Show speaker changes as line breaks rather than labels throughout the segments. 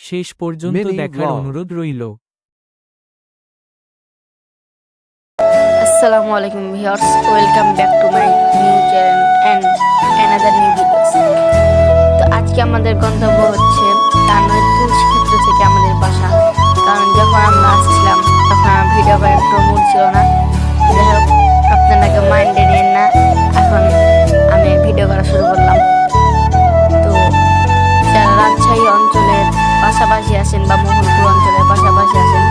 শেষ পর্যন্ত দেখার অনুরোধ রইল।
আসসালামু আলাইকুম viewers, welcome back to my new channel and another new videos. তো আজকে আমাদের গন্তব্য হচ্ছে তানোরের তুলসী ক্ষেত্র থেকে আমাদের বাসা। কারণ যখন আমরা আসছিলাম তখন আমার ভিডিও করার একটু মুড ছিল না। যাই হোক, আপনাকে মাইন্ডে নিন না, এখন আমি ভিডিও করা শুরু করলাম। তো যারা রাজশাহী অঞ্চলের পাশাপাশি আছেন বা মোহনপুর অঞ্চলের পাশাপাশি আছেন,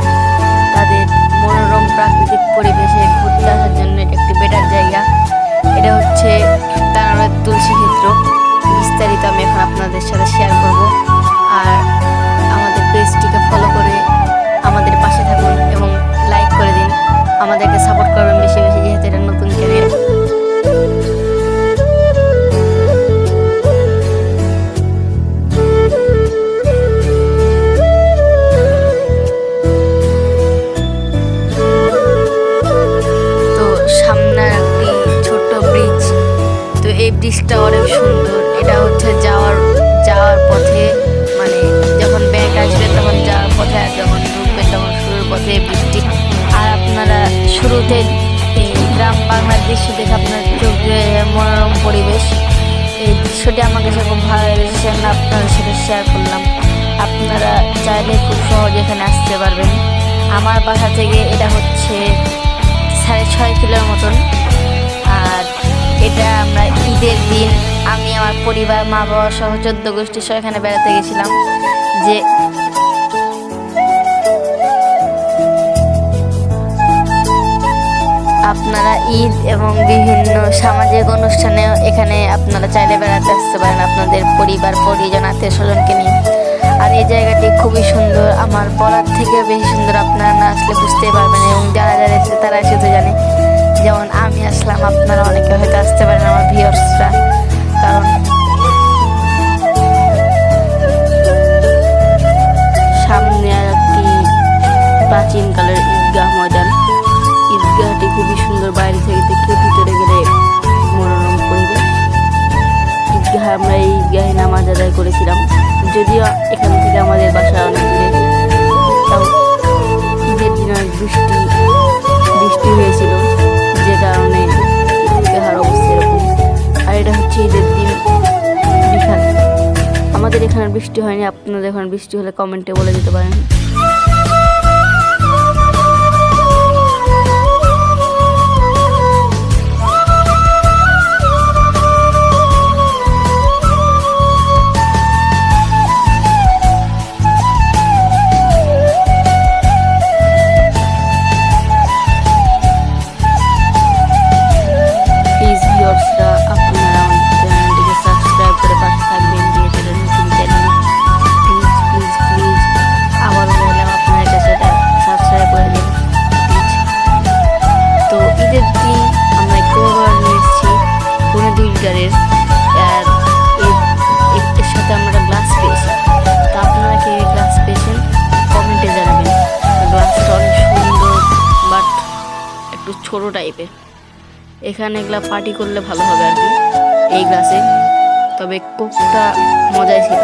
তাদের মনোরম প্রাকৃতিক পরিবেশে ঘুরতে আসার জন্য এটা একটি বেটার জায়গা। এটা হচ্ছে তানোরের তুলসী ক্ষেত্র। বিস্তারিত আমি এখন আপনাদের সাথে শেয়ার করব। আর আমাদের পেজটিকে ফলো করে আমাদের পাশে থাকুন এবং লাইক করে দিন, আমাদেরকে সাপোর্ট করবেন বেশি বেশি, যেহেতু এটা নতুন চ্যানেল। এই ব্রিজটা অনেক সুন্দর। এটা হচ্ছে যাওয়ার পথে, মানে যখন ব্যাগ আসবে তখন যাওয়ার পথে, আর যখন ঢুকবে তখন শুরুর পথে বৃষ্টি। আর আপনারা শুরুতে গ্রাম বাংলার দৃশ্য দেখে আপনার চোখে মনোরম পরিবেশ, এই দৃশ্যটি আমার কাছে খুব ভালো লেগেছে, সেজন্য আপনাদের সাথে শেয়ার করলাম। আপনারা চাইলে খুব সহজে এখানে আসতে পারবেন। আমার বাসা থেকে এটা হচ্ছে 6.5 কিলোর মতন। আর এটা আমরা ঈদের দিন আমি আমার পরিবার, মা বাবা সহ 14 গোষ্ঠী সহ এখানে বেড়াতে গেছিলাম। যে আপনারা ঈদ এবং বিভিন্ন সামাজিক অনুষ্ঠানেও এখানে আপনারা চাইলে বেড়াতে আসতে পারেন আপনাদের পরিবার, পরিজন, আত্মীয় স্বজনকে নিয়ে। আর এই জায়গাটি খুবই সুন্দর, আমার বলার থেকে বেশি সুন্দর। আপনারা না আসলে বুঝতেই পারবেন, এবং যারা যারা এসেছে তারা শুধু জানে। যেমন আমি আসলাম, আপনারা অনেকে হয়তো আসতে পারেন আমার ভিউয়ার্সরা। কারণ সামনে আর একটি প্রাচীনকালের ঈদগাহ ময়দান। ঈদগাহটি খুবই সুন্দর, বাইরে থেকে দেখলে, ভিতরে গেলে মনোরম পরিবেশ। ঈদগাহে আমরা এই ঈদগাহে নামাজ আদায় করেছিলাম, যদিও এখান থেকে আমাদের বাসা অনেক দূরে। তাও ঈদের দিন অনেক বৃষ্টি হয়েছিল, যে কারণে ঈদগাহের অবস্থা এরকম। আর এটা হচ্ছে ঈদের দিন বিকাল। আমাদের এখানে বৃষ্টি হয়নি, আপনাদের এখানে বৃষ্টি হলে কমেন্টে বলে দিতে পারেন। আর এর সাথে আমরা গ্লাস পেয়েছি। তো আপনারা কে গ্লাস পেয়েছেন কমেন্টে জানাবেন। গ্লাসটা অনেক সুন্দর, বাট একটু ছোট টাইপের। এখানে এগুলা পার্টি করলে ভালো হবে আর কি এই গ্লাসে। তবে কোকটা মজাই ছিল।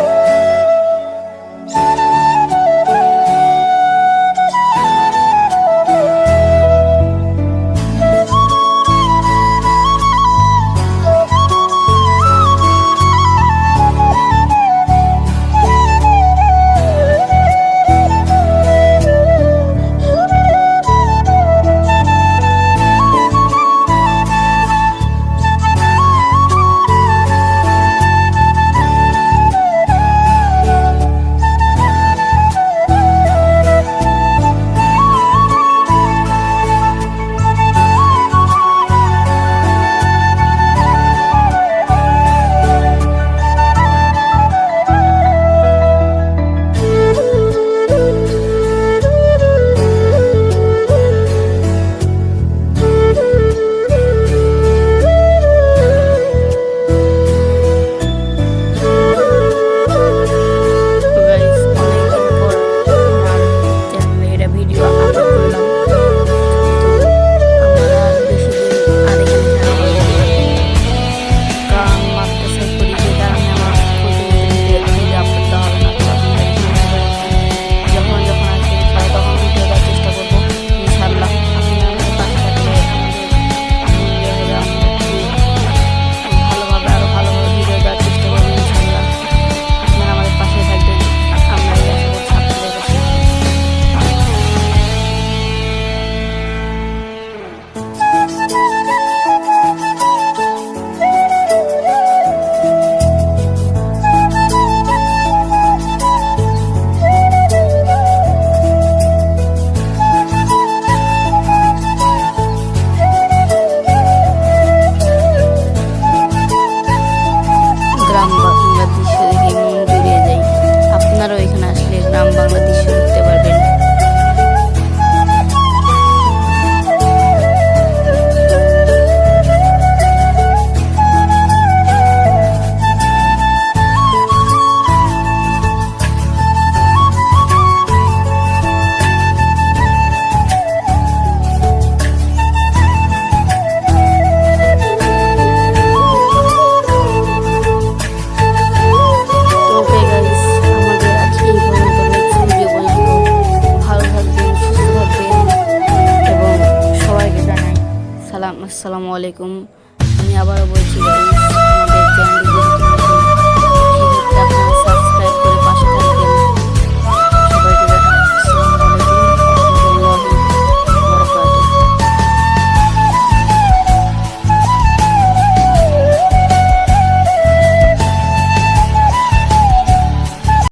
গ্রাম বাংলা দৃশ্য দেখতে পারবেন। আসসালামু আলাইকুম। আমি আবারও বলছি গাইস,